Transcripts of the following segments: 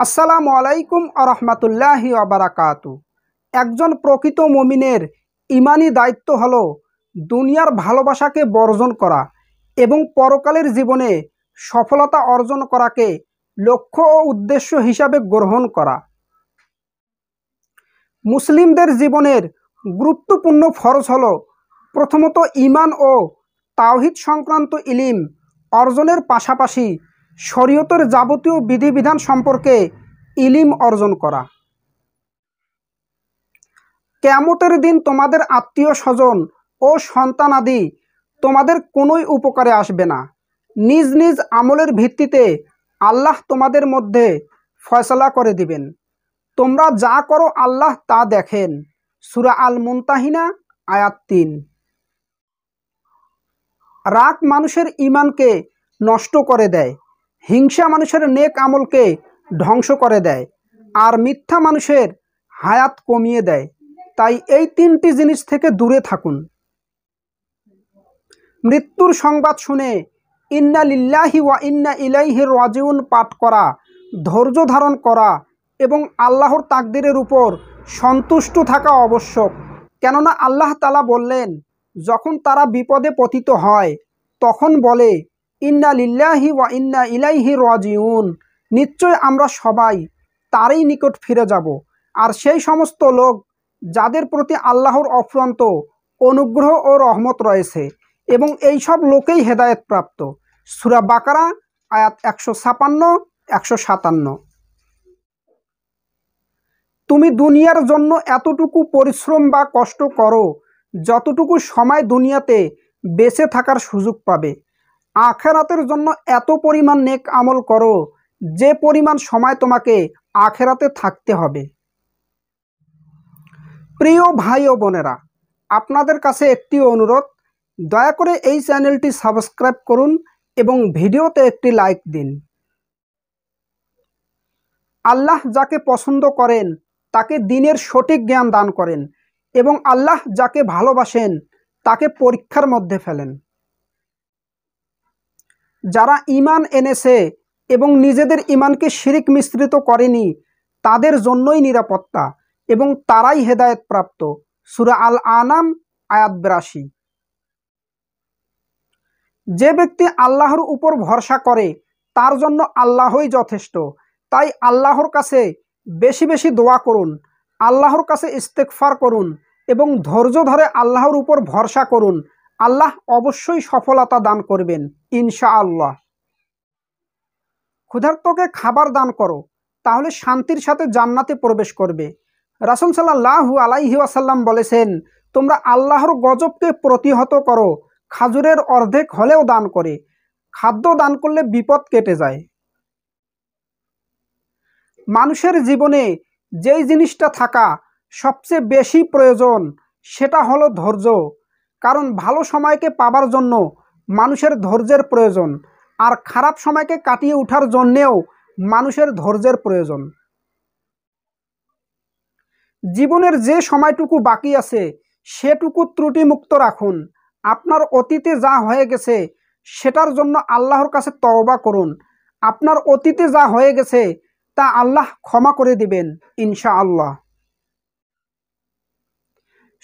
আসসালামু আলাইকুম আরহামাতুল্লাহি ওয়াবারাকাতু। একজন প্রকৃত মুমিনের ইমানি দায়িত্ব হলো দুনিয়ার ভালোবাসাকে বর্জন করা এবং পরকালের জীবনে সফলতা অর্জন করাকে লক্ষ্য ও উদ্দেশ্য হিসাবে গ্রহণ করা। মুসলিমদের জীবনের গুরুত্বপূর্ণ ফরজ হলো প্রথমত ঈমান ও তাওহীদ সংক্রান্ত ইলম অর্জনের পাশাপাশি শরীয়তের যাবতীয় বিধিবিধান সম্পর্কে ইলম অর্জন করা। কিয়ামতের দিন তোমাদের আত্মীয় স্বজন ও সন্তানাদি তোমাদের কোনোই উপকারে আসবে না। নিজ নিজ আমলের ভিত্তিতে আল্লাহ তোমাদের মধ্যে ফয়সালা করে দিবেন। তোমরা যা করো আল্লাহ তা দেখেন। সূরা আল মুনতাহিনা আয়াত ৩। রাগ মানুষের ঈমানকে নষ্ট করে দেয়, হিংসা মানুষের নেক আমলকে ধ্বংস করে দেয়, আর মিথ্যা মানুষের হায়াত কমিয়ে দেয়। তাই এই তিনটি জিনিস থেকে দূরে থাকুন। মৃত্যুর সংবাদ শুনে ইন্না লিল্লাহি ওয়া ইন্না ইলাইহি রাজিউন পাঠ করা, ধৈর্য ধারণ করা এবং আল্লাহর তাকদিরের উপর সন্তুষ্ট থাকা আবশ্যক। কেননা আল্লাহ তাআলা বললেন, যখন তারা বিপদে পতিত হয় তখন বলে ইন্না লিল্লাহি ওয়া ইন্না ইলাইহি রাজিউন, নিশ্চয় আমরা সবাই তারই নিকট ফিরে যাব। আর সেই সমস্ত লোক যাদের প্রতি আল্লাহর অফুরন্ত অনুগ্রহ ও রহমত রয়েছে এবং এই সব লোকেই হেদায়েত প্রাপ্ত। সূরা বাকারা আয়াত ১৫-১৫৭। তুমি দুনিয়ার জন্য এতটুকু পরিশ্রম বা কষ্ট করো যতটুকু সময় দুনিয়াতে বেঁচে থাকার সুযোগ পাবে। আখেরাতের জন্য এত পরিমাণ নেক আমল করো যে পরিমাণ সময় তোমাকে আখেরাতে থাকতে হবে। প্রিয় ভাই ও বোনেরা, আপনাদের কাছে একটি অনুরোধ, দয়া করে এই চ্যানেলটি সাবস্ক্রাইব করুন এবং ভিডিওতে একটি লাইক দিন। আল্লাহ যাকে পছন্দ করেন তাকে দ্বীনের সঠিক জ্ঞান দান করেন এবং আল্লাহ যাকে ভালোবাসেন তাকে পরীক্ষার মধ্যে ফেলেন। যারা ঈমান এনেছে এবং নিজেদের ঈমানকে শিরিক মিশ্রিত করেনি তাদের জন্যই নিরাপত্তা এবং তারাই হেদায়েত প্রাপ্ত। সূরা আল আনাম আয়াত ৮২। যে ব্যক্তি আল্লাহর উপর ভরসা করে তার জন্য আল্লাহই যথেষ্ট। তাই আল্লাহর কাছে বেশি বেশি দোয়া করুন, আল্লাহর কাছে ইস্তেগফার করুন এবং ধৈর্য ধরে আল্লাহর উপর ভরসা করুন। আল্লাহ অবশ্যই সফলতা দান করবেন ইনশাআল্লাহ। ক্ষুধার্তকে খাবার দান করো, তাহলে শান্তির সাথে জান্নাতে প্রবেশ করবে। রাসূল সাল্লাল্লাহু আলাইহি ওয়াসাল্লাম বলেছেন, তোমরা আল্লাহর গজবকে প্রতিহত করো খাজুরের অর্ধেক হলেও দান করে। খাদ্য দান করলে বিপদ কেটে যায়। মানুষের জীবনে যেই জিনিসটা থাকা সবচেয়ে বেশি প্রয়োজন সেটা হলো ধৈর্য। কারণ ভালো সময়কে পাবার জন্য মানুষের ধৈর্যের প্রয়োজন, আর খারাপ সময়কে কাটিয়ে ওঠার জন্যেও মানুষের ধৈর্যের প্রয়োজন। জীবনের যে সময়টুকু বাকি আছে সেটুকু ত্রুটিমুক্ত রাখুন। আপনার অতীতে যা হয়ে গেছে সেটার জন্য আল্লাহর কাছে তওবা করুন। আপনার অতীতে যা হয়ে গেছে তা আল্লাহ ক্ষমা করে দিবেন ইনশাআল্লাহ।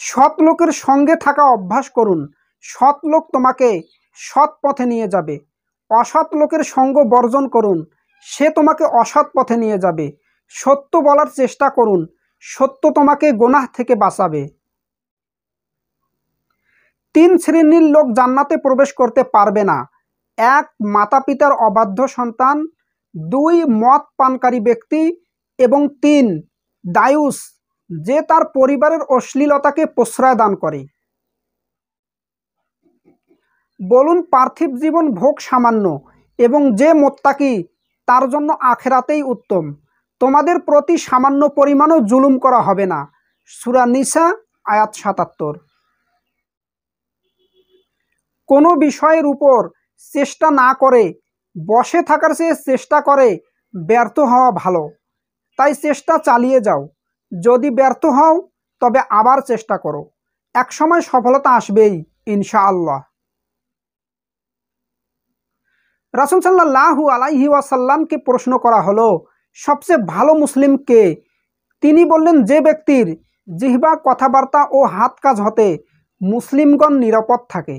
সৎ লোকের সঙ্গে থাকা অভ্যাস করুন। সৎ লোক তোমাকে সৎ পথে নিয়ে যাবে। অসৎ লোকের সঙ্গ বর্জন করুন, সে তোমাকে অসৎ পথে নিয়ে যাবে। সত্য বলার চেষ্টা করুন, সত্য তোমাকে গুনাহ থেকে বাঁচাবে। ৩ শ্রেণীর লোক জান্নাতে প্রবেশ করতে পারবে না। ১ মাতা পিতার অবাধ্য সন্তান, ২ মদ পানকারী ব্যক্তি এবং ৩ দায়ুস, যে তার পরিবারের অশ্লীলতাকে প্রশ্রয় দান করে। বলুন, পার্থিব জীবন ভোগ সামান্য এবং যে মুত্তাকি তার জন্য আখেরাতেই উত্তম। তোমাদের প্রতি সামান্য পরিমাণও জুলুম করা হবে না। সূরা নিসা আয়াত ৭৭। কোনো বিষয়ের উপর চেষ্টা না করে বসে থাকার চেয়ে চেষ্টা করে ব্যর্থ হওয়া ভালো। তাই চেষ্টা চালিয়ে যাও। যদি ব্যর্থ হও তবে আবার চেষ্টা করো, একসময় সফলতা আসবেই ইনশাআল্লাহ। রাসূল সাল্লাল্লাহু আলাইহি ওয়াসাল্লামকে প্রশ্ন করা হলো, সবচেয়ে ভালো মুসলিম কে? তিনি বললেন, যে ব্যক্তির জিহ্বা, কথাবার্তা ও হাত কাজ হতে মুসলিমগণ নিরাপদ থাকে।